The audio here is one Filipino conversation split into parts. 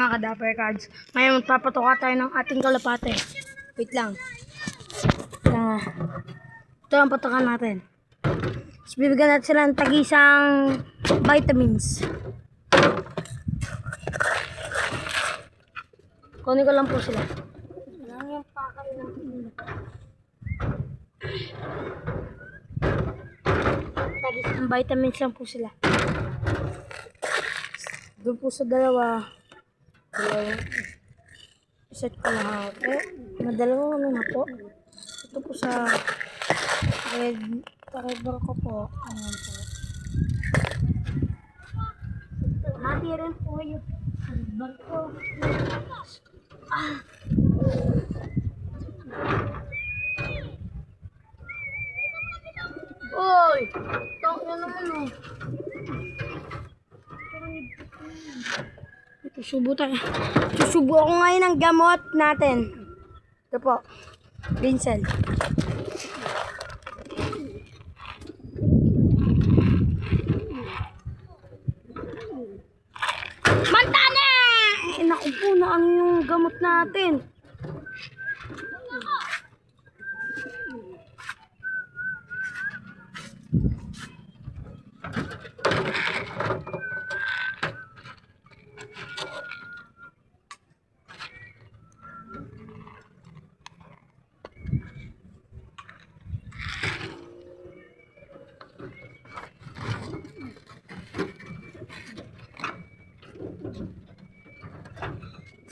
mga ka-Dapper Cards. Ngayon magpapatuka tayo ng ating kalapate. Wait lang. Ito ang patukan natin. Tapos bibigyan natin sila ng tag-isang vitamins. Kunin ko lang po sila. Lang yung pakay ng tag-isang vitamins lang po sila. Doon po sa dalawang set ko lahat. Madalawang ano na po. Ito po sa red bar ko po. Ayan po. Hati rin po yung red bar ko. Oy! Tawag na naman oh. Susubo tayo. Susubo ako ngayon ng gamot natin. Ito po. Vincent. Mantane! Naku po na ano yung gamot natin.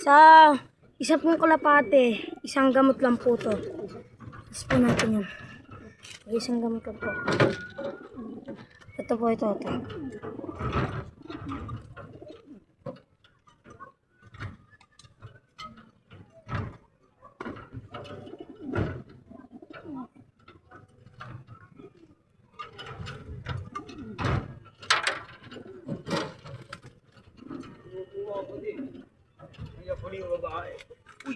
Sa isa pong kalapate, isang gamot lang po to. Tapos po natin yan. Isang gamot lang po. Ito po, ito. Uy!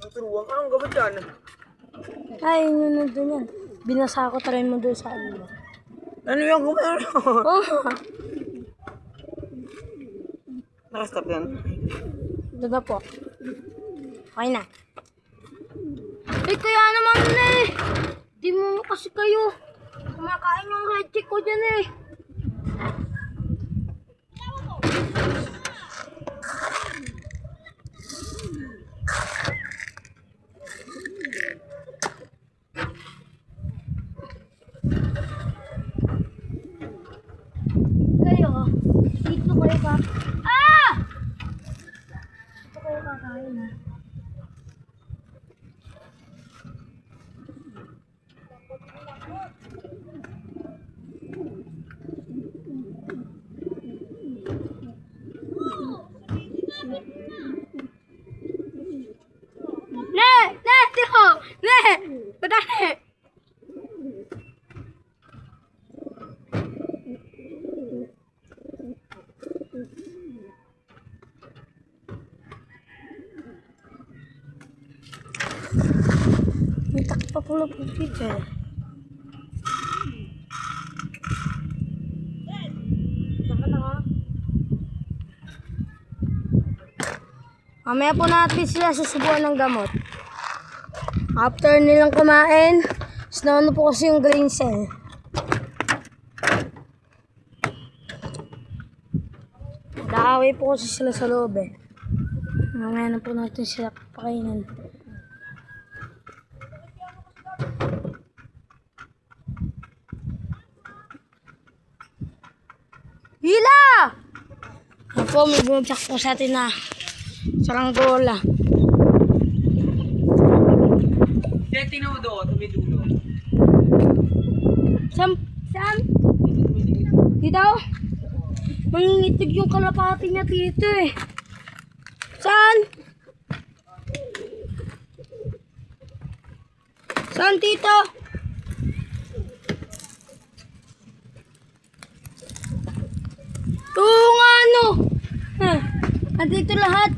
Naturuan ka ng gamot yan. Ay, yun nandun yan. Binasa ko try mo doon sa ano. Ano yung gamot? Oh! Nakastop yan. Ito na po. Okay na. Eh, kaya naman eh. Di mo kasi kayo. Kumakain yung red chick ko dyan eh. Kayo, dito kayo ka. Ah! Dito kayo kakain ha. Tiko! Patane! May takip pa pula po dito eh. Mamaya po natin sila susubuan ng gamot. After nilang kumain, sinauna po kasi yung green cell. Nag-aaway po kasi sila sa loob eh. Mamaya na po natin sila papakainin. Hila! Yan po, may bumagsak po sa atin na saranggola. Tinudo, tumidulo. Saan? Dito? Mangingitig yung kalapati niya dito eh. Saan? Saan tito? Oo nga ano. Andito lahat.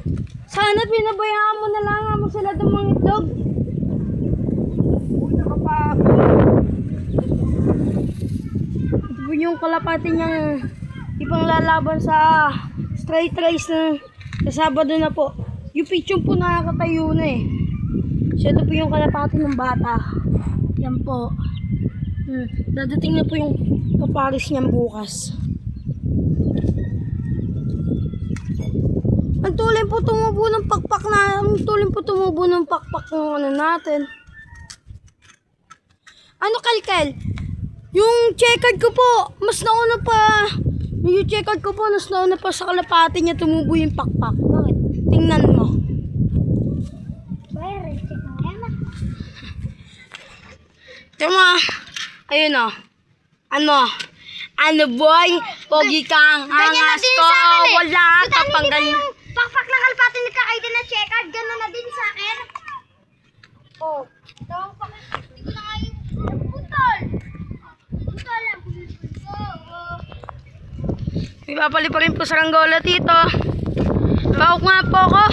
Sana pinabayaan mo na lang mo sila ng mga itlog. Ito po yung kalapati niyang ipang lalaban sa straight race na Sa Sabado na po. Yung pichong po nakakatayo na eh. Siya po yung kalapati ng bata. Yan po. Dadating na po yung kaparis niyan bukas. Ang tuloy po tumubo ng pakpak na, ang tuloy po tumubo ng pakpak ng ano natin. Ano Kalkel? Yung checkered ko po, mas nauna pa. Yung checkered ko po, mas nauna pa sa kalapati niya tumubo yung pakpak. Bakit? Tingnan mo. Tama. Ayun o. Ano boy? Pogi kang angas ko. Wala ka pang ganyan. Pakpak na kalpati ni Kakaida na checkered, gano'n na din sa akin. Oh, tawang pa. Hindi ko na nga yung putol. Putol lang. May papali pa rin po sa Ranggola dito. Paok nga po ako.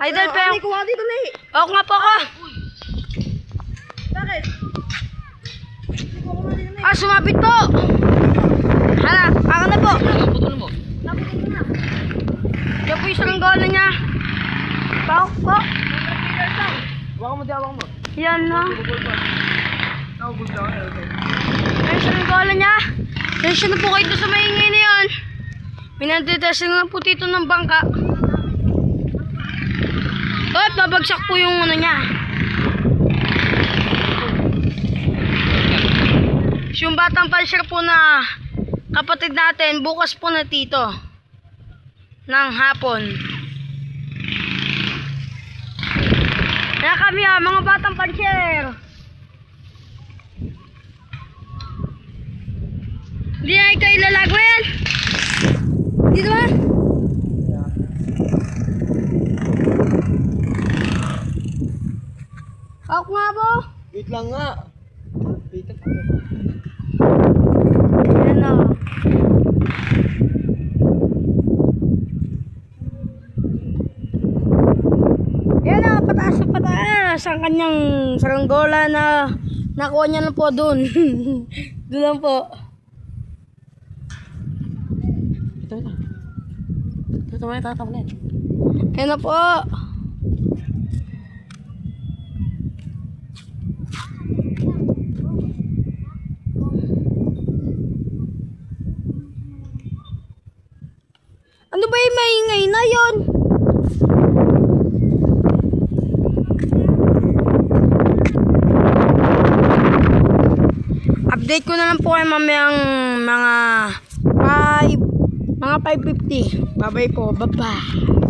Idol pa yung... Kuha dito na eh. Paok nga po ako. Bakit? Sumabit po. Hala, ako na po. Putol mo. Yan po yung sa Ranggola niya. Paok po. Hawakan mo, hawakan mo. Yan na. Nakabog lang. Yan sa Ranggola niya. Tensyon na po kayo doon sa maingay na yun. Minadetesting na po dito ng bangka. At babagsak po yung ano niya. Yung batang palsir po na kapatid natin, bukas po na dito. Ng hapon. Kaya kami mga batang palsir. Hindi na ikaw ilalago yan. Dito ba? Ako nga po. Wait lang nga. Wait lang. Ayan o. Ayan o, pataas na pataas. Ang kanyang saranggola na nakuha niya lang po doon. Doon lang po. Ito na. Ito na tatawanan. Ayan na po. Ano ba yung maingay na yon? Update ko na lang po kayo mamayang mga 5:50. Babay po. Bye-bye.